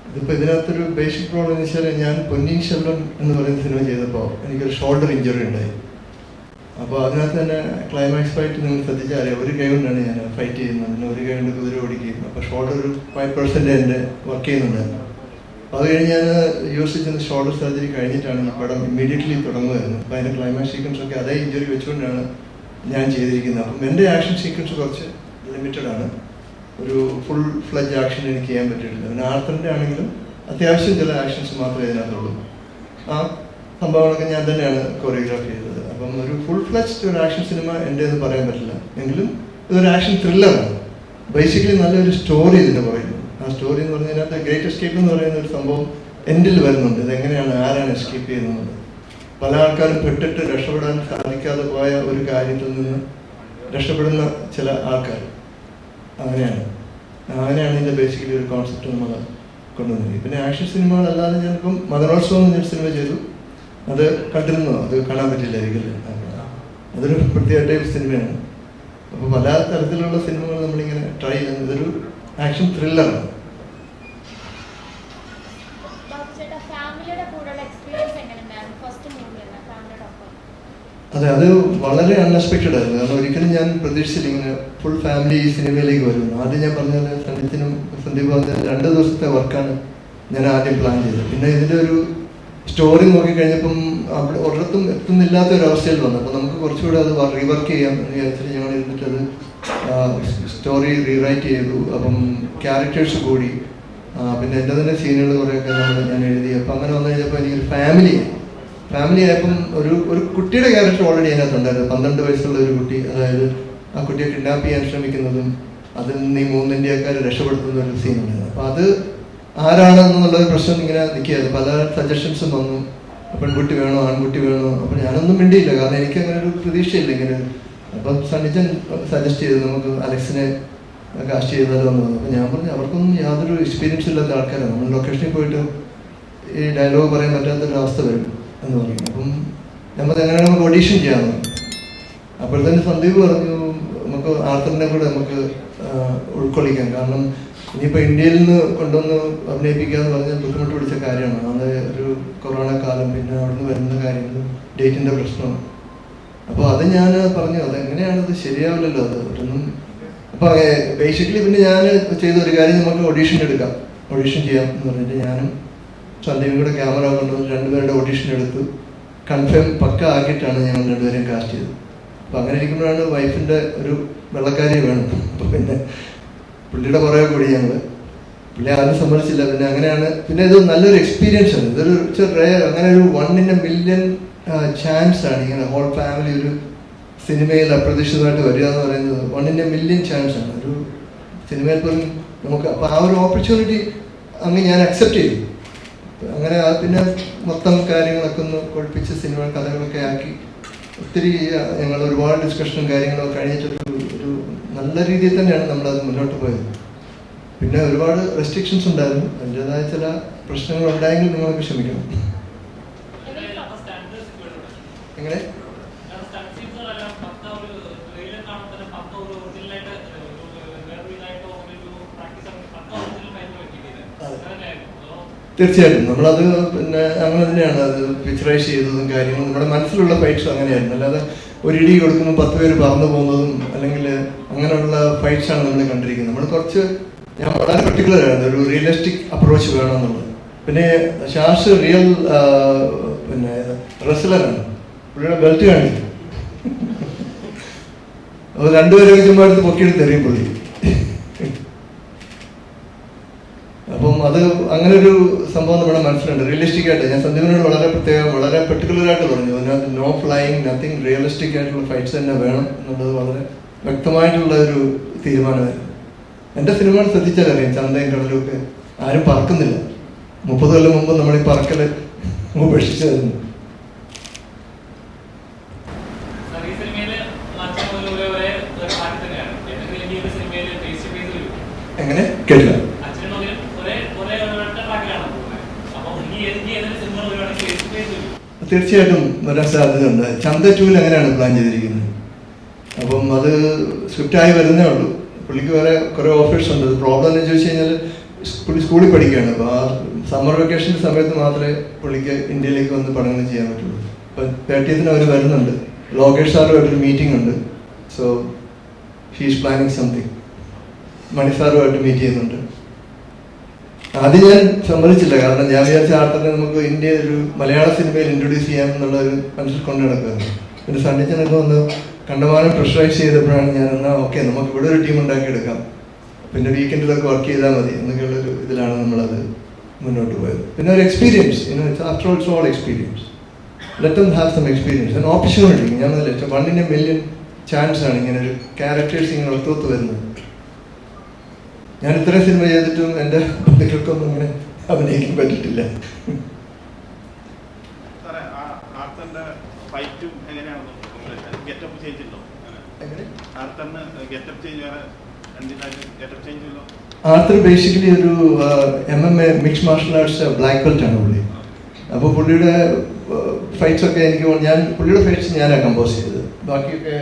ഇതിപ്പോൾ ഇതിനകത്തൊരു basic problem എന്ന് വെച്ചാൽ ഞാൻ പൊന്നിയിൻ സെൽവൻ എന്ന് പറയുന്ന സിനിമ ചെയ്തപ്പോൾ എനിക്കൊരു ഷോൾഡർ ഇഞ്ചുറി ഉണ്ടായി. അപ്പോൾ അതിനകത്ത് തന്നെ ക്ലൈമാക്സ് ഫൈറ്റ് നിങ്ങൾ ശ്രദ്ധിച്ചാൽ അറിയാം, ഒരു കൈ കൊണ്ടാണ് ഞാൻ ഫൈറ്റ് ചെയ്യുന്നത്, പിന്നെ ഒരു കൈ കൊണ്ട് കുതിര ഓടിക്കുകയും. അപ്പോൾ ഷോൾഡർ ഒരു 5% എൻ്റെ വർക്ക് ചെയ്യുന്നുണ്ടായിരുന്നു. അപ്പോൾ അത് കഴിഞ്ഞ് ഞാൻ യൂസ് ചെയ്യുന്ന ഷോൾഡർ സർജറി കഴിഞ്ഞിട്ടാണ് ഈ പടം ഇമ്മീഡിയറ്റ്ലി തുടങ്ങുമായിരുന്നു. അപ്പോൾ അതിൻ്റെ ക്ലൈമാക്സ് സീക്വൻസ് ഒക്കെ അതേ ഇഞ്ചുറി വെച്ചുകൊണ്ടാണ് ഞാൻ ചെയ്തിരിക്കുന്നത്. അപ്പം എൻ്റെ ആക്ഷൻ സീക്വൻസ് കുറച്ച് ലിമിറ്റഡ് ആണ്, ഒരു ഫുൾ ഫ്ലഡ്ജ് ആക്ഷൻ എനിക്ക് ചെയ്യാൻ പറ്റിയിട്ടില്ല. പിന്നെ ആർത്തറിൻ്റെ ആണെങ്കിലും അത്യാവശ്യം ചില ആക്ഷൻസ് മാത്രമേ ഇതിനകത്തുള്ളൂ. ആ സംഭവങ്ങളൊക്കെ ഞാൻ തന്നെയാണ് കൊറിയോഗ്രാഫി ചെയ്തത്. അപ്പം ഒരു ഫുൾ ഫ്ലഡ്ജ് ഒരു ആക്ഷൻ സിനിമ എൻ്റെ എന്ന് പറയാൻ പറ്റില്ല, എങ്കിലും ഇതൊരു ആക്ഷൻ ത്രില്ലറാണ്. ബേസിക്കലി നല്ലൊരു സ്റ്റോറി ഇതിൻ്റെ പറയുന്നു. ആ സ്റ്റോറി എന്ന് പറഞ്ഞതിനകത്ത് ഗ്രേറ്റ് എസ്കേപ്പ് എന്ന് പറയുന്ന ഒരു സംഭവം എൻഡിൽ വരുന്നുണ്ട്. ഇതെങ്ങനെയാണ്, ആരാണ് എസ്കേപ്പ് ചെയ്യുന്നത്, പല ആൾക്കാരും പെട്ടിട്ട് രക്ഷപ്പെടാൻ സാധിക്കാതെ പോയ ഒരു കാര്യത്തിൽ നിന്ന് രക്ഷപ്പെടുന്ന ചില ആൾക്കാർ, അങ്ങനെയാണ് ഇതിൻ്റെ ബേസിക്കലി ഒരു കോൺസെപ്റ്റ് നമ്മൾ കൊണ്ടുവന്നത്. പിന്നെ ആക്ഷൻ സിനിമകളല്ലാതെ ഞാനിപ്പം മദനോത്സവം എന്നൊരു സിനിമ ചെയ്തു, അത് കണ്ടിരുന്നു, അത് കാണാൻ പറ്റില്ലായിരിക്കില്ല. അതൊരു പ്രത്യേക ടൈപ്പ് സിനിമയാണ്. അപ്പോൾ പല തരത്തിലുള്ള സിനിമകൾ നമ്മളിങ്ങനെ ട്രൈ ചെയ്യുന്നത്. ഇതൊരു ആക്ഷൻ ത്രില്ലറാണ്. അതെ, അത് വളരെ അൺഎക്സ്പെക്റ്റഡ് ആയിരുന്നു. കാരണം ഒരിക്കലും ഞാൻ പ്രതീക്ഷിച്ചില്ല ഇങ്ങനെ ഫുൾ ഫാമിലി ഈ സിനിമയിലേക്ക് വരുന്നു. ആദ്യം ഞാൻ പറഞ്ഞ സന്ദീപിനും സന്ദീപ് 2 ദിവസത്തെ വർക്കാണ് ഞാൻ ആദ്യം പ്ലാൻ ചെയ്തത്. പിന്നെ ഇതിൻ്റെ ഒരു സ്റ്റോറി നോക്കിക്കഴിഞ്ഞപ്പം അവിടെ ഒരിടത്തും എത്തുന്നില്ലാത്ത ഒരു അവസ്ഥയിൽ വന്നു. അപ്പോൾ നമുക്ക് കുറച്ചുകൂടെ അത് റീവർക്ക് ചെയ്യാം എന്ന് വിചാരിച്ചിട്ട് ഞങ്ങൾ ഇരുന്നിട്ടത് സ്റ്റോറി റീറൈറ്റ് ചെയ്തു. അപ്പം ക്യാരക്ടേഴ്സ് കൂടി, പിന്നെ എൻ്റെ തന്നെ സീനുകൾ കുറേയൊക്കെ ഞാൻ എഴുതി. അപ്പം അങ്ങനെ വന്നു കഴിഞ്ഞപ്പോൾ എനിക്കൊരു ഫാമിലി ആയപ്പം ഒരു കുട്ടിയുടെ ക്യാരക്ടർ ഓൾറെഡി അതിനകത്തുണ്ടായിരുന്നു. 12 വയസ്സുള്ള ഒരു കുട്ടി, അതായത് ആ കുട്ടിയെ കിഡ്നാപ്പ് ചെയ്യാൻ ശ്രമിക്കുന്നതും അതിൽ നിന്ന് ഈ 3 ഇന്ത്യക്കാർ രക്ഷപ്പെടുത്തുന്ന ഒരു സീനുണ്ടായിരുന്നു. അപ്പോൾ അത് ആരാണെന്നുള്ളൊരു പ്രശ്നം ഇങ്ങനെ നിൽക്കുകയായിരുന്നു. പല സജഷൻസും വന്നു, പെൺകുട്ടി വേണോ ആൺകുട്ടി വേണോ. അപ്പോൾ ഞാനൊന്നും മിണ്ടിയില്ല, കാരണം എനിക്ക് അങ്ങനെ ഒരു പ്രതീക്ഷയില്ല ഇങ്ങനെ. അപ്പം സണ്ണിച്ചൻ സജസ്റ്റ് ചെയ്തു നമുക്ക് അലക്സിനെ കാസ്റ്റ് ചെയ്താലോ എന്ന് പറഞ്ഞു. അപ്പോൾ ഞാൻ പറഞ്ഞു അവർക്കൊന്നും യാതൊരു എക്സ്പീരിയൻസ് ഇല്ലാത്ത ആൾക്കാരാണ്, നമ്മൾ ലൊക്കേഷനിൽ പോയിട്ട് ഈ ഡയലോഗ് പറയാൻ പറ്റാത്തൊരു അവസ്ഥ വരും എന്ന് പറഞ്ഞു. അപ്പം എങ്ങനെയാണ് നമുക്ക് ഓഡീഷൻ ചെയ്യാമെന്ന് പറഞ്ഞു. അപ്പോഴത്തേന് സന്ദീപ് പറഞ്ഞു നമുക്ക് ആർത്തറിനെ കൂടെ നമുക്ക് ഉൾക്കൊള്ളിക്കാം, കാരണം ഇനിയിപ്പോൾ ഇന്ത്യയിൽ നിന്ന് കൊണ്ടുവന്ന് അഭിനയിപ്പിക്കുക എന്ന് പറഞ്ഞാൽ ബുദ്ധിമുട്ട് പിടിച്ച കാര്യമാണ്. അത് ഒരു കൊറോണ കാലം, പിന്നെ അവിടെ നിന്ന് വരുന്ന കാര്യങ്ങൾ, ഡേറ്റിൻ്റെ പ്രശ്നം. അപ്പോൾ അത് ഞാൻ പറഞ്ഞു അതെങ്ങനെയാണത് ശരിയാവില്ലല്ലോ അത് ഒന്നും. അപ്പോൾ ബേസിക്കലി പിന്നെ ഞാൻ ചെയ്ത ഒരു കാര്യം, നമുക്ക് ഓഡീഷൻ ചെയ്യാം എന്ന് പറഞ്ഞിട്ട് ഞാനും സന്ദീപും കൂടെ ക്യാമറ കൊണ്ടുവന്ന് 2 പേരുടെ ഓഡീഷൻ എടുത്തു. കൺഫേം പക്ക ആക്കിയിട്ടാണ് ഞങ്ങൾ 2 പേരെയും കാസ്റ്റ് ചെയ്തത്. അപ്പോൾ അങ്ങനെ ഇരിക്കുമ്പോഴാണ് വൈഫിൻ്റെ ഒരു വെള്ളക്കാരി വേണം. അപ്പോൾ പിന്നെ പുള്ളിയുടെ പുറകെ കൂടി പുള്ളി ആരും സമ്മതിച്ചില്ല. പിന്നെ അങ്ങനെയാണ്. പിന്നെ ഇത് നല്ലൊരു എക്സ്പീരിയൻസ് ആണ്. ഇതൊരു അങ്ങനെ ഒരു 1 in a million ചാൻസ് ആണ് ഇങ്ങനെ ഹോൾ ഫാമിലി ഒരു സിനിമയിൽ അപ്രതീക്ഷിതമായിട്ട് വരിക എന്ന് പറയുന്നത്. 1 in a million ചാൻസ് ആണ് ഒരു സിനിമയിൽ പോലും നമുക്ക്. അപ്പോൾ ആ ഒരു ഓപ്പർച്യൂണിറ്റി അങ്ങ് ഞാൻ അക്സെപ്റ്റ് ചെയ്തു. അങ്ങനെ പിന്നെ മൊത്തം കാര്യങ്ങളൊക്കെ ഒന്ന് കൊഴിപ്പിച്ച് സിനിമ കഥകളൊക്കെ ആക്കി ഒത്തിരി ഞങ്ങൾ ഒരുപാട് ഡിസ്കഷനും കാര്യങ്ങളൊക്കെ കഴിഞ്ഞിട്ടൊരു നല്ല രീതിയിൽ തന്നെയാണ് നമ്മളത് മുന്നോട്ട് പോയത്. പിന്നെ ഒരുപാട് റെസ്ട്രിക്ഷൻസ് ഉണ്ടായിരുന്നു, അതിൻ്റെതായ ചില പ്രശ്നങ്ങൾ ഉണ്ടായെങ്കിൽ നിങ്ങൾക്ക് ക്ഷമിക്കണം. എങ്ങനെ തീർച്ചയായിട്ടും നമ്മളത് പിന്നെ അങ്ങനെ തന്നെയാണ് അത് പിക്ചറൈസ് ചെയ്തതും കാര്യങ്ങളും. നമ്മുടെ മനസ്സിലുള്ള ഫൈറ്റ്സും അങ്ങനെയായിരുന്നു. അല്ലാതെ ഒരു ഇടി കൊടുക്കുമ്പോൾ 10 പേര് പറന്നു പോകുന്നതും അല്ലെങ്കിൽ അങ്ങനെയുള്ള ഫൈറ്റ്സാണ് നമ്മൾ കണ്ടിരിക്കുന്നത്. നമ്മൾ ഞാൻ വളരെ പെർട്ടിക്കുലർ ആയിരുന്നു, ഒരു റിയലിസ്റ്റിക് അപ്രോച്ച് വേണമെന്നുള്ളത്. പിന്നെ ഷാഷ് റിയൽ പിന്നെ റെസ്ലറാണ്, പുള്ളിയുടെ ബെൽറ്റ് കാണിച്ചു. അത് 2 പേരെ ചുമ്മാ എടുത്ത് പൊക്കിയെടുത്ത് എറിയും പുള്ളി. അപ്പം അത് അങ്ങനെ ഒരു സംഭവം നമ്മുടെ മനസ്സിലുണ്ട്. റിയലിസ്റ്റിക് ആയിട്ട് ഞാൻ സന്ദീപിനോട് വളരെ പെർട്ടിക്കുലറായിട്ട് പറഞ്ഞു, അതിനകത്ത് നോ ഫ്ലൈയിങ്, നത്തിങ്, റിയലിസ്റ്റിക് ആയിട്ടുള്ള ഫൈറ്റ്സ് തന്നെ വേണം എന്നുള്ളത് വളരെ വ്യക്തമായിട്ടുള്ള ഒരു തീരുമാനമായിരുന്നു. എൻ്റെ സിനിമകൾ ശ്രദ്ധിച്ചാൽ അറിയാം, ചന്തയും കടലും ഒക്കെ ആരും പറക്കുന്നില്ല. 30 കൊല്ലം മുമ്പ് നമ്മൾ ഈ പറക്കല് ഉപേക്ഷിച്ചായിരുന്നു. എങ്ങനെ കേട്ടില്ല? തീർച്ചയായിട്ടും വരാൻ സാധ്യതയുണ്ട്. ചന്ത 2 അങ്ങനെയാണ് പ്ലാൻ ചെയ്തിരിക്കുന്നത്. അപ്പം അത് സ്ക്രിപ്റ്റായി വരുന്നേ ഉള്ളൂ. പുള്ളിക്ക് വേറെ കുറേ ഓഫേഴ്സ് ഉണ്ട്. പ്രോബ്ലം എന്ന് ചോദിച്ചു കഴിഞ്ഞാൽ പുള്ളി സ്കൂളിൽ പഠിക്കുകയാണ്. അപ്പോൾ ആ സമ്മർ വെക്കേഷൻ്റെ സമയത്ത് മാത്രമേ പുള്ളിക്ക് ഇന്ത്യയിലേക്ക് വന്ന് പഠനങ്ങൾ ചെയ്യാൻ പറ്റുള്ളൂ. അപ്പോൾ 30th അവർ വരുന്നുണ്ട്. ലോകേഷ് സാറുമായിട്ടൊരു മീറ്റിംഗ് ഉണ്ട്. So he's planning something. Mani സാറുമായിട്ട് മീറ്റ് ചെയ്യുന്നുണ്ട്. ആദ്യം ഞാൻ സമ്മതിച്ചില്ല, കാരണം ഞാൻ വിചാരിച്ച ആർട്ടറിനെ നമുക്ക് ഇന്ത്യ ഒരു മലയാള സിനിമയിൽ ഇൻട്രൊഡ്യൂസ് ചെയ്യാം എന്നുള്ള ഒരു മനസ്സിൽ കൊണ്ടു നടക്കുകയാണ്. പിന്നെ സണ്ണിച്ചനൊക്കെ ഒന്ന് കണ്ടമാനം പ്രഷറൈസ് ചെയ്തപ്പോഴാണ് ഞാൻ എന്നാൽ ഓക്കെ നമുക്ക് ഇവിടെ ഒരു ടീം ഉണ്ടാക്കിയെടുക്കാം, പിന്നെ വീക്കെൻഡിലൊക്കെ വർക്ക് ചെയ്താൽ മതി എന്നൊക്കെയുള്ളൊരു ഇതിലാണ് നമ്മളത് മുന്നോട്ട് പോയത്. പിന്നെ ഒരു experience, after also all experience, let them have some experience and opportunity. ഞാൻ 1 in a million ചാൻസ് ആണ് ഇങ്ങനെ ഒരു ക്യാരക്ടേഴ്സ് ഇങ്ങനെ ഒത്തൊത്ത് വരുന്നത്. ഞാൻ ഇത്രയും സിനിമ ചെയ്തിട്ടും എൻ്റെ ബന്ധുക്കൾക്കൊന്നും ഇങ്ങനെ അഭിനയിക്കാൻ പറ്റിയിട്ടില്ല. ആർത്തർ ബേസിക്കലി ഒരു MMA mix martial arts black belt ആണ് പുള്ളി. അപ്പോൾ പുള്ളിയുടെ ഫൈറ്റ്സ് ഒക്കെ പുള്ളിയുടെ ഫൈറ്റ്സ് ഞാനാണ് കമ്പോസ് ചെയ്തത്, ബാക്കിയൊക്കെ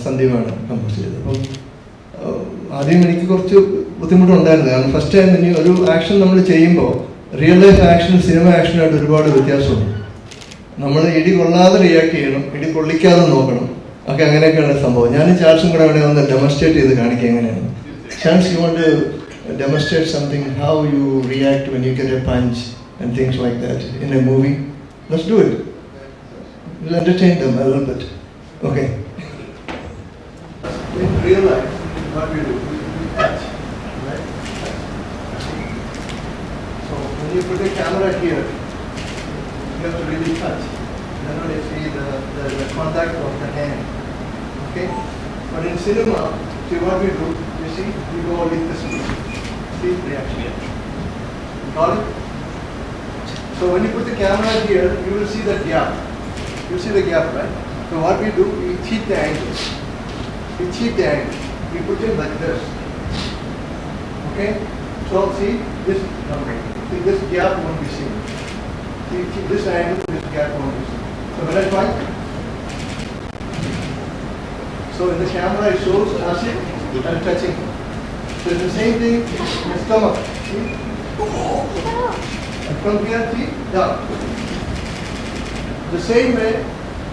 സന്ദീപാണ് കമ്പോസ് ചെയ്തത്. അപ്പം ആദ്യം എനിക്ക് കുറച്ച് ബുദ്ധിമുട്ടുണ്ടായിരുന്നു, കാരണം ഫസ്റ്റ് ടൈം ഇനി ഒരു ആക്ഷൻ നമ്മൾ ചെയ്യുമ്പോൾ റിയൽ ലൈഫ് ആക്ഷനും സിനിമ ആക്ഷനുമായിട്ട് ഒരുപാട് വ്യത്യാസമുണ്ട്. നമ്മൾ ഇടി കൊള്ളാതെ റിയാക്ട് ചെയ്യണം, ഇടി കൊള്ളിക്കാതെ നോക്കണം, ഒക്കെ അങ്ങനെയൊക്കെയാണ് സംഭവം. ഞാനും ചാൻസും കൂടെ വേണേൽ ഒന്ന് ഡെമോൺസ്ട്രേറ്റ് ചെയ്ത് കാണിക്കുക എങ്ങനെയാണ്. Chance you want to demonstrate something, how you react when you get a punch and things like that in a movie. Let's do it. We'll entertain them a little bit. Okay. In real life, what we do, we touch, right? So when you put a camera here, you have to really touch. Then only see the contact of the hand. Okay? But in cinema, see what we do, you see, we go with this. See reaction. Got it? So when you put the camera here, you will see the gap. You see the gap, right? So what we do, we cheat the angle. We cheat the angle. We put it like this. Okay? So see this. Okay. See this gap won't be seen. See this angle, this gap won't be seen. So when I point, so in the camera it shows as if I'm touching. So it's the same thing in the stomach. See? And from here, see, down. The same way,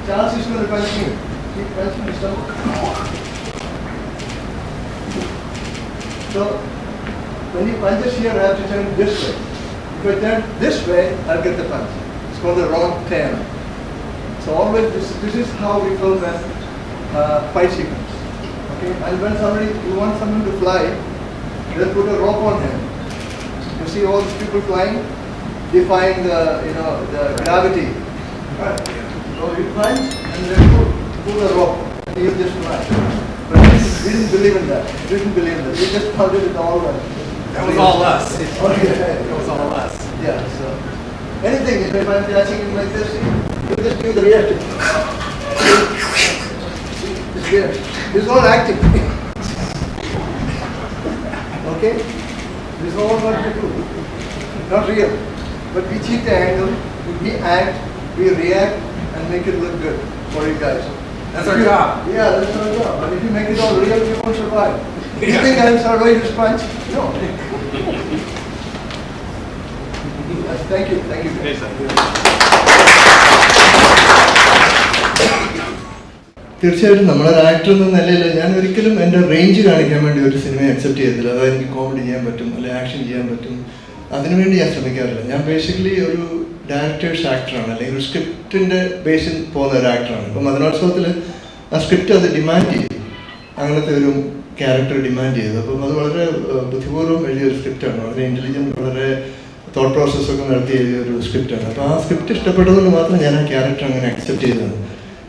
Charles is going to punch me. See, punch me, stomach. So, when he punches here, I have to turn this way. If I turn this way, I'll get the punch. It's called the wrong turn. So always, this is how we film a fight sequence. Okay, and when you want someone to fly, they'll put a rope on him. You see all these people flying, defying the gravity. Right. So you punch and then pull the rope and you just fly. But we didn't believe in that. We didn't believe in that. We just thought it all right. That was all us. That was all us. Yeah. So anything, if I'm catching him like this, you just do the reaction. It's there. It's all acting. Okay? This is all what we do. Not real. But we cheat the angle, we act, we react, and make it look good for you guys. That's our job. Yeah, that's our job. But if you make it all real, you won't survive. You think I'm surviving this punch? No. Yes, thank you. Thank you. Yes, sir. തീർച്ചയായിട്ടും നമ്മളൊരു actor എന്ന നിലയിൽ ഞാൻ ഒരിക്കലും എൻ്റെ range കാണിക്കാൻ വേണ്ടി ഒരു സിനിമയെ അക്സെപ്റ്റ് ചെയ്തില്ല. അതായത് എനിക്ക് കോമഡി ചെയ്യാൻ പറ്റും, അല്ലെങ്കിൽ ആക്ഷൻ ചെയ്യാൻ പറ്റും, അതിനുവേണ്ടി ഞാൻ ശ്രമിക്കാറില്ല. ഞാൻ ബേസിക്കലി ഒരു ഡയറക്ടേഴ്സ് ആക്ടറാണ്, അല്ലെങ്കിൽ ഒരു സ്ക്രിപ്റ്റിൻ്റെ ബേസിൽ പോകുന്ന ഒരു ആക്ടറാണ്. ഇപ്പം മദനോത്സവത്തിൽ ആ സ്ക്രിപ്റ്റ് അത് ഡിമാൻഡ് ചെയ്തു, അങ്ങനത്തെ ഒരു ക്യാരക്ടർ ഡിമാൻഡ് ചെയ്തു. അപ്പം അത് വളരെ ബുദ്ധിപൂർവ്വം എഴുതിയൊരു സ്ക്രിപ്റ്റാണ്, വളരെ ഇൻ്റലിജൻറ്റ്, വളരെ തോട്ട് പ്രോസസ്സൊക്കെ നടത്തി എഴുതിയൊരു സ്ക്രിപ്റ്റാണ്. അപ്പോൾ ആ സ്ക്രിപ്റ്റ് ഇഷ്ടപ്പെട്ടതുകൊണ്ട് മാത്രം ഞാൻ ആ ക്യാരക്ടർ അങ്ങനെ അക്സെപ്റ്റ് ചെയ്തതാണ്.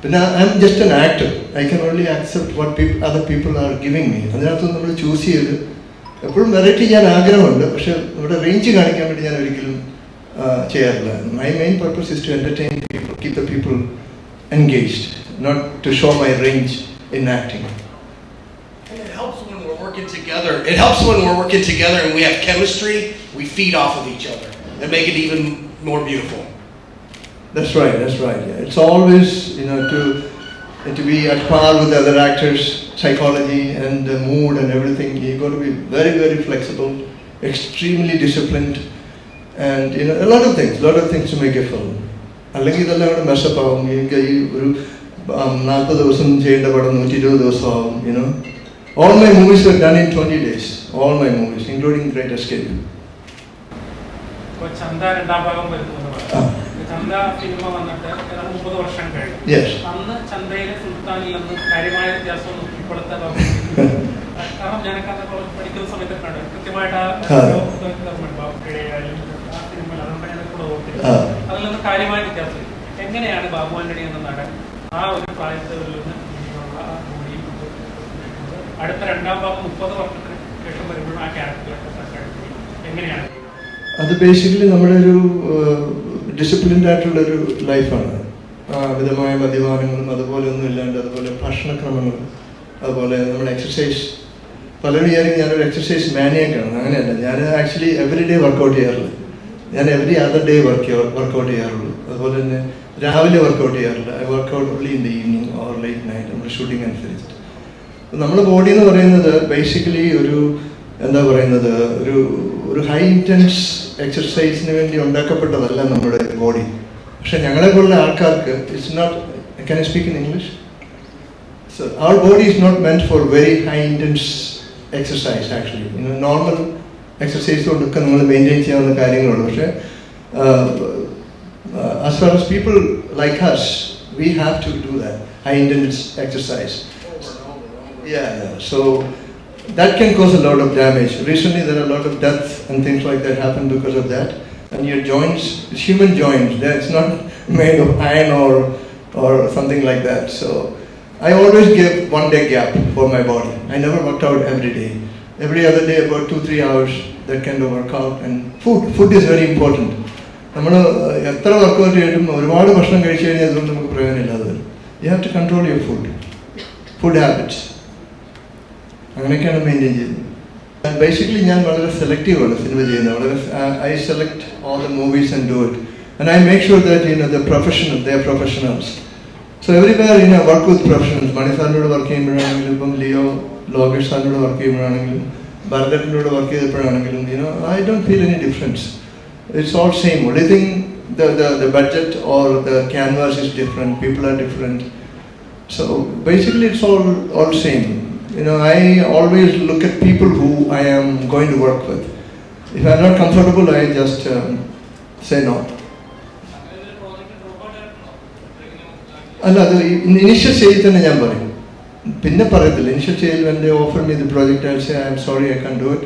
പിന്നെ I am just an actor, I can only accept what other people are giving me. അതിനകത്ത് നമ്മൾ ചൂസ് ചെയ്ത് എപ്പോഴും വെറൈറ്റി ചെയ്യാൻ ആഗ്രഹമുണ്ട്, പക്ഷെ ഇവിടെ റേഞ്ച് കാണിക്കാൻ വേണ്ടി ഞാൻ ഒരിക്കലും ചെയ്യാറില്ല. My main purpose is to entertain people, keep the people engaged, not to show my range in acting. It helps when we're working together. It helps when we're working together and we have chemistry. We feed off of each other and make it even more beautiful. That's right. Yeah. It's always, to be at par with the other actors' psychology and the mood and everything. You've got to be very, very flexible extremely disciplined, and a lot of things to make a film. അല്ലെങ്കിൽ ഇതെല്ലാം കൂടെ മെഷപ്പ് ആവും. എനിക്ക് ഈ ഒരു 40 ദിവസം ചെയ്യേണ്ട പടം 120 ദിവസം ആവും. All my movies were done in 20 days. All my movies, including Great Escape. Chanda രണ്ടാം ഭാഗം വരുന്നു. ചന്ദ സിനിമ വന്നിട്ട് 30 വർഷം കഴിഞ്ഞു. അന്ന് ചന്ദയിലെ സുൽത്താനിൽ നിന്ന് കാര്യമായ വ്യത്യാസമൊന്നും ഇപ്പോഴത്തെ കാരണം ഞാനൊക്കെ അന്ന് പഠിക്കുന്ന സമയത്ത് കൃത്യമായിട്ട് അതിൽ നിന്ന് കാര്യമായ വ്യത്യാസം. എങ്ങനെയാണ് ബാബു ആന്റണി എന്ന നടൻ ആ ഒരു പ്രായത്തിൽ നിന്ന് അടുത്ത രണ്ടാം ഭാഗം 30 വർഷത്തിന് ശേഷം വരുമ്പോഴും ആ ക്യാരക്ടർ എങ്ങനെയാണ്? അത് ബേസിക്കലി നമ്മുടെ ഒരു ഡിസിപ്ലിൻഡ് ആയിട്ടുള്ളൊരു ലൈഫാണ്. വിധമായ മദ്യപാനങ്ങളും അതുപോലെ ഒന്നും ഇല്ലാണ്ട്, അതുപോലെ ഭക്ഷണക്രമങ്ങൾ, അതുപോലെ നമ്മുടെ എക്സസൈസ്. പലരും വിചാരിക്കും ഞാനൊരു എക്സസൈസ് മാനിയാക്കാണ്. അങ്ങനെയല്ല, ഞാൻ ആക്ച്വലി എവറി ഡേ വർക്കൗട്ട് ചെയ്യാറില്ല. ഞാൻ എവറി അതർ ഡേ വർക്കൗട്ട് ചെയ്യാറുള്ളൂ. അതുപോലെ തന്നെ രാവിലെ വർക്കൗട്ട് ചെയ്യാറില്ല. I workout only in the evening or late night, നമ്മുടെ ഷൂട്ടിംഗ് അനുസരിച്ചിട്ട്. നമ്മുടെ ബോഡി എന്ന് പറയുന്നത് ബേസിക്കലി ഒരു ഹൈ ഇൻറ്റൻസ് എക്സർസൈസിന് വേണ്ടി ഉണ്ടാക്കപ്പെട്ടതല്ല നമ്മുടെ ബോഡി. പക്ഷെ ഞങ്ങളെ പോലുള്ള ആൾക്കാർക്ക് it's not. Can I speak in English? So our body is not meant for very high intense exercise actually. Normal exercise കൊണ്ടൊക്കെ നമ്മൾ മെയിൻറ്റെയിൻ ചെയ്യാവുന്ന കാര്യങ്ങളുള്ളൂ. പക്ഷെ as far as people like us, we have to do that high intense exercise. Yeah. So that can cause a lot of damage. Recently there are a lot of deaths and things like that happen because of that. And your joints, it's human joints, it's not made of iron or something like that. So I always give 1 day gap for my body. I never worked out every day. Every other day about 2-3 hours, that kind of workout. And food is very important. നമ്മൾ എത്ര workout ചെയ്തിട്ടും ഒരുപാട് ഭക്ഷണം കഴിച്ചു കഴിഞ്ഞാൽ അതുകൊണ്ട് നമുക്ക് പ്രയോജനമില്ലാതെ വരും. You have to control your food habits. അങ്ങനെയൊക്കെയാണ് മെയിൻറ്റെയിൻ ചെയ്യുന്നത്. ബേസിക്കലി ഞാൻ വളരെ സെലക്റ്റീവാണ് സിനിമ ചെയ്യുന്നത്. I select all the movies and do it. And I make sure that they are professionals. So everywhere work with professionals. Mani സാറിനോട് work ചെയ്യുമ്പോഴാണെങ്കിലും, ഇപ്പം Leo Lokesh സാറിനോട് വർക്ക് ചെയ്യുമ്പോഴാണെങ്കിലും, ഭരതേട്ടനോട് വർക്ക് ചെയ്തപ്പോഴാണെങ്കിലും, I don't feel any difference. It's all same. Only thing the budget or the canvas is different. People are different. So basically it's all same. I always look at people who I am going to work with. If I'm not comfortable, I just say no. അല്ല, അത് initial സ്റ്റേജിൽ തന്നെ ഞാൻ പറയും, പിന്നെ പറയത്തില്ല. Initial സ്റ്റേജിൽ when they offer me the project, I'll say I'm sorry, I can't do it.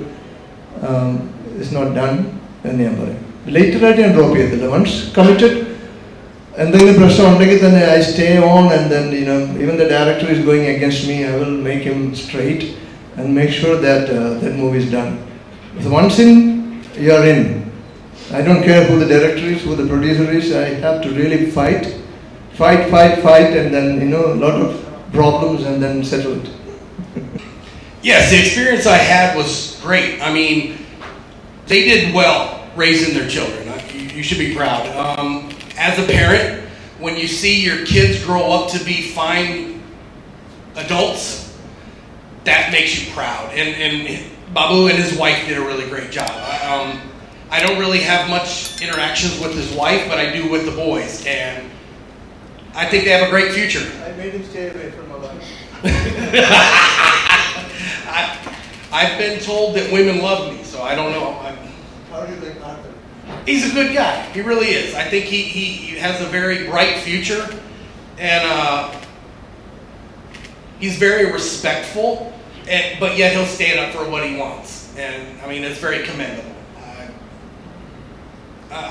It's not done എന്ന് ഞാൻ പറയും. ലേറ്ററായിട്ട് ഞാൻ ഡ്രോപ്പ് ചെയ്യത്തില്ല. വൺസ് കമ്മിറ്റഡ്, എന്തെങ്കിലും പ്രശ്നം ഉണ്ടെങ്കിൽ തന്നെ I stay on, and then even the director is going against me, I will make him straight and make sure that that movie is done. So once in, you are in. I don't care who the director is, who the producer is. I have to really fight, and then a lot of problems, and then settle it. Yes, the experience I had was great. I mean, they did well raising their children. You should be proud. As a parent, when you see your kids grow up to be fine adults, that makes you proud. And Babu and his wife did a really great job. I don't really have much interactions with his wife, but I do with the boys, and I think they have a great future. I made him stay away from my wife. I've been told that women love me, so I don't know. How do you think Arthur? He's a good guy. He really is. I think he has a very bright future, and he's very respectful, but yet he'll stand up for what he wants. And I mean, it's very commendable.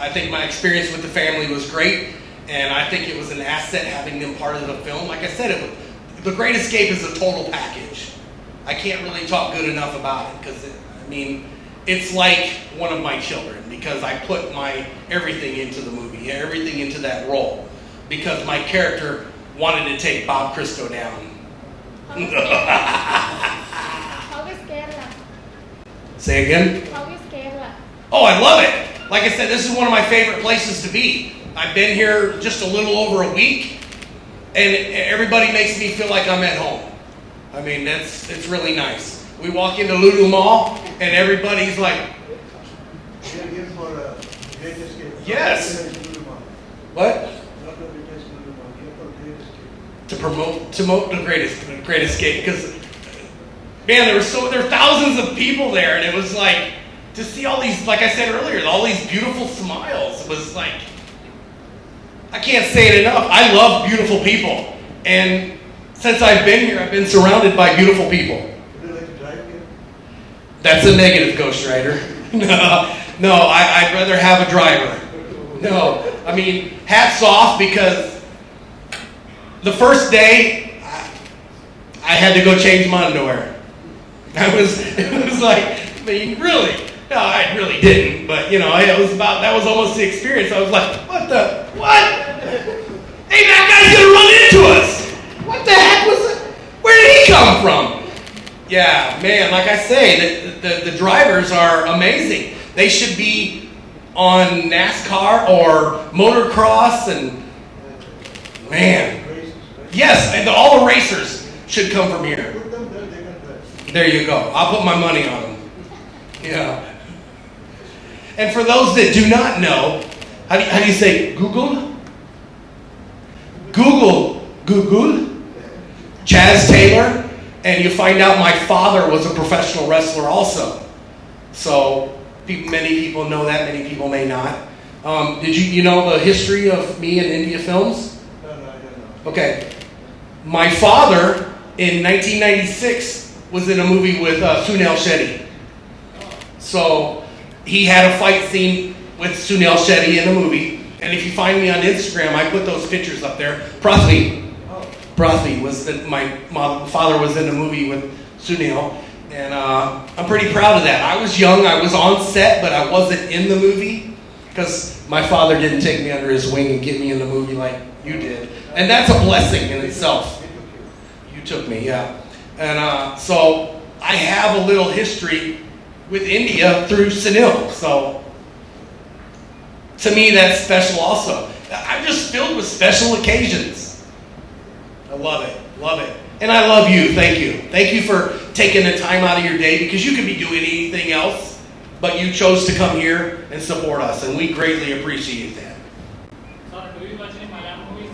I think my experience with the family was great, and I think it was an asset having them part of the film. Like I said, The Great Escape is a total package. I can't really talk good enough about it because it's like one of my children, because I put my everything into the movie, everything into that role, because my character wanted to take Bob Christo down. How is Kerala? Say again? How is Kerala? Oh, I love it. Like I said, this is one of my favorite places to be. I've been here just a little over a week, and everybody makes me feel like I'm at home. I mean, it's really nice. We walk into Lulu Mall, and everybody's like, Yes. What? To promote the Great Escape, because man, there were thousands of people there, and it was like to see all these, like I said earlier, all these beautiful smiles. It was like, I can't say it enough. I love beautiful people, and since I've been here, I've been surrounded by beautiful people. Would you like to drive here? That's a negative, Ghost Rider. No, I'd rather have a driver. No, I mean, hats off, because the first day, I had to go change my underwear. It was like, I mean, really? No, I really didn't. But, that was almost the experience. I was like, what? Hey, that guy's going to run into us. What the heck was it? Where did he come from? Yeah, man, like I say, the drivers are amazing. They should be on NASCAR or motocross, and man. Yes, and all the racers should come from here. There you go. I'll put my money on them. Yeah. And for those that do not know, how do you say Google? Google Chaz Taylor, and you find out my father was a professional wrestler also. So many people know that, many people may not. Did you know the history of me in India films? No, I don't know. Okay. My father, in 1996, was in a movie with Sunil Shetty. So he had a fight scene with Sunil Shetty in the movie. And if you find me on Instagram, I put those pictures up there. Prathvi was my father was in a movie with Sunil. And I'm pretty proud of that. I was young, I was on set, but I wasn't in the movie, because my father didn't take me under his wing and get me in the movie like you did. And that's a blessing in itself. You took me, yeah. And so I have a little history with India through Sunil. So to me, that's special also. I'm just filled with special occasions. I love it. And I love you. Thank you. Thank you for taking the time out of your day, because you could be doing anything else, but you chose to come here and support us, and we greatly appreciate that. Sir, do you watch any Malayalam movies?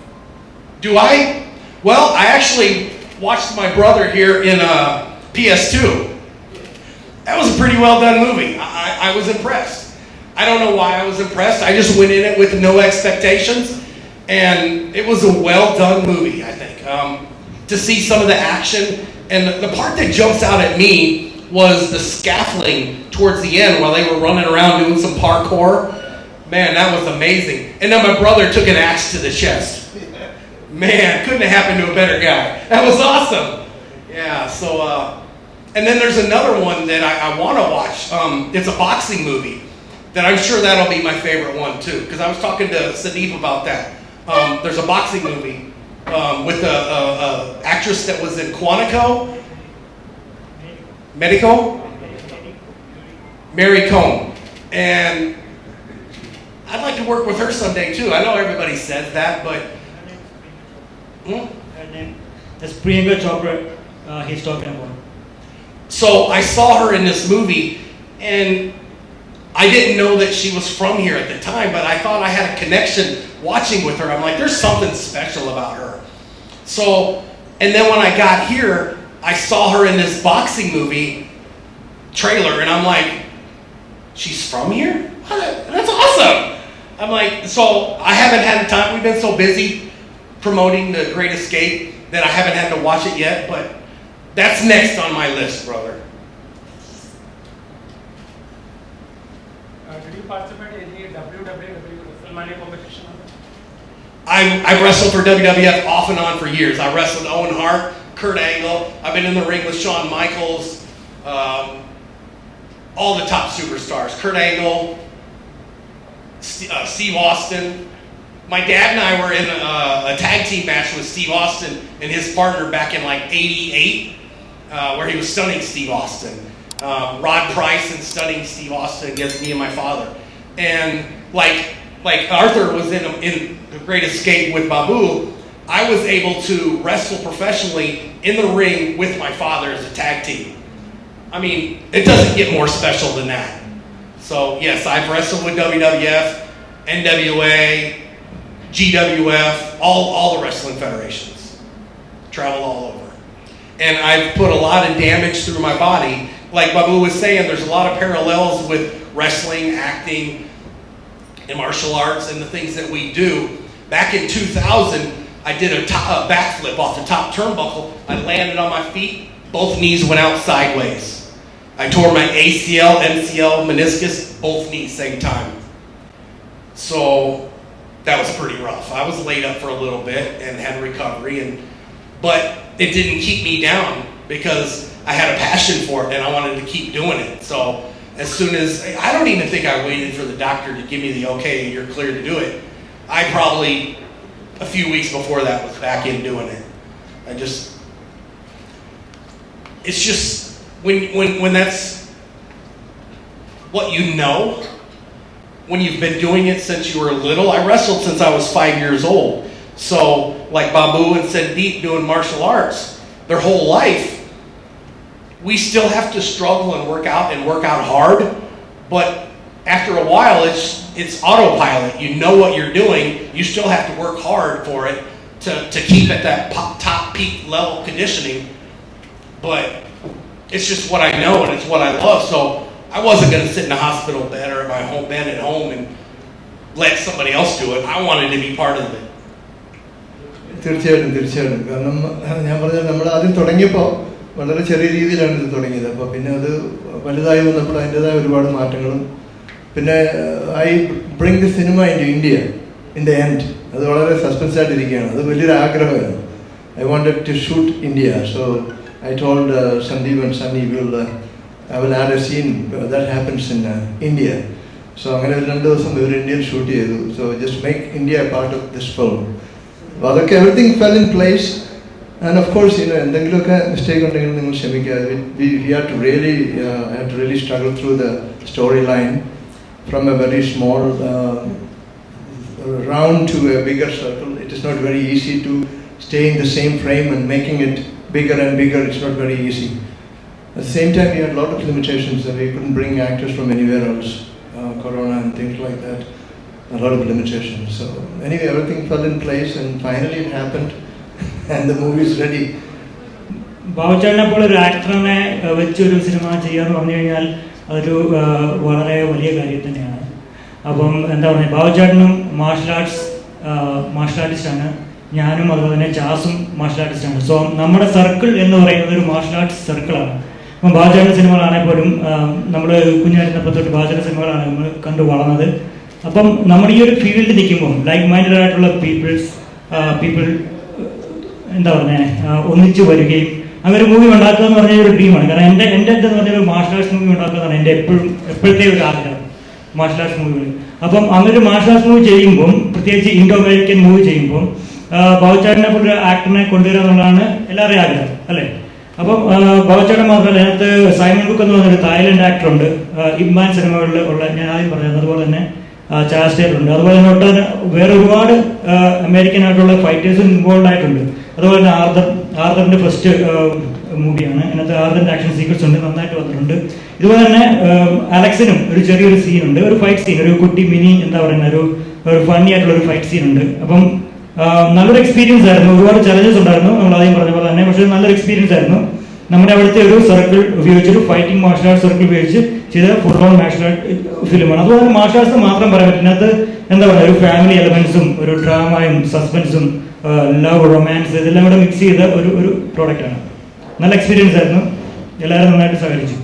Do I? Well, I actually watched my brother here in PS2. That was a pretty well done movie. I was impressed. I don't know why I was impressed. I just went in it with no expectations, and it was a well done movie, I think. To see some of the action, and the part that jumps out at me was the scaffolding towards the end while they were running around doing some parkour. Man, that was amazing. And then my brother took an axe to the chest. Man, couldn't have happened to a better guy. That was awesome. Yeah, so, and then there's another one that I want to watch. It's a boxing movie that I'm sure that'll be my favorite one too, because I was talking to Sandeep about that. There's a boxing movie with a actress that was in Quantico. Mary Comb. And I'd like to work with her someday too. I know everybody says that, but Her name is Priyanka Chopra. He's talking about. So I saw her in this movie, and I didn't know that she was from here at the time, but I thought I had a connection watching with her. I'm like, there's something special about her. So, and then when I got here, I saw her in this boxing movie trailer, and I'm like, she's from here? That's awesome. I'm like, so I haven't had the time. We've been so busy promoting The Great Escape that I haven't had to watch it yet, but that's next on my list, brother. Did you participate in any WWE WrestleMania competition? I wrestled for WWF off and on for years. I wrestled Owen Hart, Kurt Angle. I've been in the ring with Shawn Michaels, all the top superstars. Kurt Angle, Steve Austin. My dad and I were in a tag team match with Steve Austin and his partner back in like '88, where he was stunning Steve Austin. Rod Price and stunning Steve Austin against me and my father. And like Arthur was in The Great Escape with Babu, I was able to wrestle professionally in the ring with my father as a tag team. I mean, it doesn't get more special than that. So yes, I've wrestled with WWF, NWA, GWF, all the wrestling federations. Traveled all over. And I've put a lot of damage through my body. Like Babu was saying, there's a lot of parallels with wrestling, acting, and martial arts and the things that we do. Back in 2000, I did a backflip off the top turnbuckle. I landed on my feet. Both knees went out sideways. I tore my ACL, MCL, meniscus, both knees same time. So that was pretty rough. I was laid up for a little bit and had recovery, but it didn't keep me down because I had a passion for it and I wanted to keep doing it. So as soon as, I don't even think I waited for the doctor to give me the okay, you're clear to do it. I probably, a few weeks before that, was back in doing it. It's just, when that's what you know, when you've been doing it since you were little. I wrestled since I was 5 years old. So, like Babu and Sandeep doing martial arts, their whole life, we still have to struggle and work out hard, but after a while, it's autopilot. You know what you're doing. You still have to work hard for it to keep at that top peak level conditioning, but it's just what I know and it's what I love. So I wasn't going to sit in a hospital bed or my home bed at home and let somebody else do it. I wanted to be part of it. തീർച്ചയായിട്ടും കാരണം ഞാൻ പറഞ്ഞാൽ നമ്മൾ ആദ്യം തുടങ്ങിയപ്പോൾ വളരെ ചെറിയ രീതിയിലാണ് ഇത് തുടങ്ങിയത്. അപ്പോൾ പിന്നെ അത് വലുതായി വന്നപ്പോൾ അതിൻ്റെതായ ഒരുപാട് മാറ്റങ്ങളും പിന്നെ I bring the cinema in India in the end. അത് വളരെ സസ്പെൻസ് ആയിട്ടിരിക്കുകയാണ്. അത് വലിയൊരു ആഗ്രഹമായിരുന്നു. I wanted to shoot India. So I told Sandeep and Sunny, I will add a scene that happens in India. So അങ്ങനെ 2 ദിവസം ഇവർ ഇന്ത്യയിൽ ഷൂട്ട് ചെയ്തു. So just make India a part of this film. അതൊക്കെ everything fell in place. And of course, എന്തെങ്കിലുമൊക്കെ mistake ഉണ്ടെങ്കിൽ നിങ്ങൾ ക്ഷമിക്കുക. We had to really struggle through the storyline from a very small round to a bigger circle. It is not very easy to stay in the same frame and making it bigger and bigger. It's not very easy. At the same time, we had a lot of limitations. We couldn't bring actors from anywhere else, corona and things like that. A lot of limitations. So anyway, everything fell in place and finally it happened and the movie is ready. ബാബുചേട്ടനെ പോലെ ഒരു ആക്ടറിനെ വെച്ചൊരു cinema ചെയ്യാന്ന് പറഞ്ഞു കഴിഞ്ഞാൽ അതൊരു വളരെ വലിയ കാര്യം തന്നെയാണ്. അപ്പം എന്താ പറയുക, ബാബുചേട്ടനും മാർഷൽ ആർട്ടിസ്റ്റാണ്, ഞാനും അതുപോലെ തന്നെ ചാസും മാർഷൽ ആർട്ടിസ്റ്റാണ്. സോ നമ്മുടെ സർക്കിൾ എന്ന് പറയുന്നത് ഒരു മാർഷൽ ആർട്സ് സർക്കിളാണ്. അപ്പം ബാബുചേട്ടൻ സിനിമകളാണെങ്കിൽ പോലും നമ്മൾ കുഞ്ഞായിരുന്നപ്പോൾ തൊട്ട് ബാബുചേട്ടൻ സിനിമകളാണ് നമ്മൾ കണ്ടു വളർന്നത്. അപ്പം നമ്മൾ ഈ ഒരു ഫീൽഡിൽ നിൽക്കുമ്പോൾ ലൈക്ക് മൈൻഡഡ് ആയിട്ടുള്ള പീപ്പിൾ എന്താ പറയുക ഒന്നിച്ചു വരികയും അങ്ങനെ ഒരു മൂവി ഉണ്ടാക്കുക എന്ന് പറഞ്ഞ ഒരു ഡ്രീമാണ്. കാരണം എൻ്റെ എന്ന് പറഞ്ഞ ഒരു മാർഷൽ ആർട്സ് മൂവി ഉണ്ടാക്കുന്നതാണ് എൻ്റെ എപ്പോഴത്തെ ഒരു ആഗ്രഹം, മാർഷൽ ആർട്സ് മൂവികൾ. അപ്പം അങ്ങനെ ഒരു മാർഷൽ ആർട്സ് മൂവി ചെയ്യുമ്പം, പ്രത്യേകിച്ച് ഇൻഡോ അമേരിക്കൻ മൂവി ചെയ്യുമ്പം ബാബുചേട്ടനെ പോലൊരു ആക്ടറിനെ കൊണ്ടുവരിക എന്നുള്ളതാണ് എല്ലാവരുടെയും ആഗ്രഹം അല്ലേ. അപ്പം ബാബുചേട്ടൻ മാത്രമല്ല, അതിനകത്ത് സൈമൺ കുക്ക് എന്ന് പറഞ്ഞൊരു തായ്ലൻഡ് ആക്ടറുണ്ട്, ഇമ്മാൻ സിനിമകളിൽ ഉള്ള, ഞാൻ ആദ്യം പറഞ്ഞത്. അതുപോലെ തന്നെ ചാസ്റ്റേലുണ്ട്. അതുപോലെ തന്നെ വേറെ ഒരുപാട് അമേരിക്കൻ ആയിട്ടുള്ള ഫൈറ്റേഴ്സും ഇൻവോൾവ് ആയിട്ടുണ്ട്. അതുപോലെ തന്നെ ആർദറിന്റെ ഫസ്റ്റ് മൂവിയാണ്. അതിനകത്ത് ആർദറിന്റെ ആക്ഷൻ സീക്വൻസ് ഉണ്ട്, നന്നായിട്ട് വന്നിട്ടുണ്ട്. ഇതുപോലെ തന്നെ അലക്സിനും ഒരു ചെറിയൊരു സീനുണ്ട്, ഒരു ഫൈറ്റ് സീൻ, ഒരു കുട്ടി മിനി എന്താ പറയുന്ന ഒരു ഫണ്ണി ആയിട്ടുള്ള ഒരു ഫൈറ്റ് സീൻ ഉണ്ട്. അപ്പം നല്ലൊരു എക്സ്പീരിയൻസ് ആയിരുന്നു. ഒരുപാട് ചലഞ്ചസ് ഉണ്ടായിരുന്നു, നമ്മൾ ആദ്യം പറഞ്ഞ പോലെ തന്നെ. പക്ഷേ നല്ലൊരു എക്സ്പീരിയൻസ് ആയിരുന്നു. നമ്മുടെ അവിടുത്തെ ഒരു സർക്കിൾ ഉപയോഗിച്ചൊരു ഫൈറ്റിംഗ് മാർഷൽ ആർട്സ് സർക്കിൾ ഉപയോഗിച്ച് ചെയ്ത ഫുൾ ഓൺ മാർഷൽ ആർട്ട് ഫിലിമാണ്. അതുപോലെ തന്നെ മാർഷൽ ആർട്സ് മാത്രം പറയാൻ പറ്റും. ഇതിനകത്ത് എന്താ പറയുക, ഒരു ഫാമിലി എലമെന്റ്സും ഒരു ഡ്രാമയും സസ്പെൻസും ലവ്, റൊമാൻസ് ഇതെല്ലാം കൂടെ മിക്സ് ചെയ്ത ഒരു പ്രോഡക്റ്റാണ്. നല്ല എക്സ്പീരിയൻസ് ആയിരുന്നു. എല്ലാവരും നന്നായിട്ട് സഹകരിച്ചു.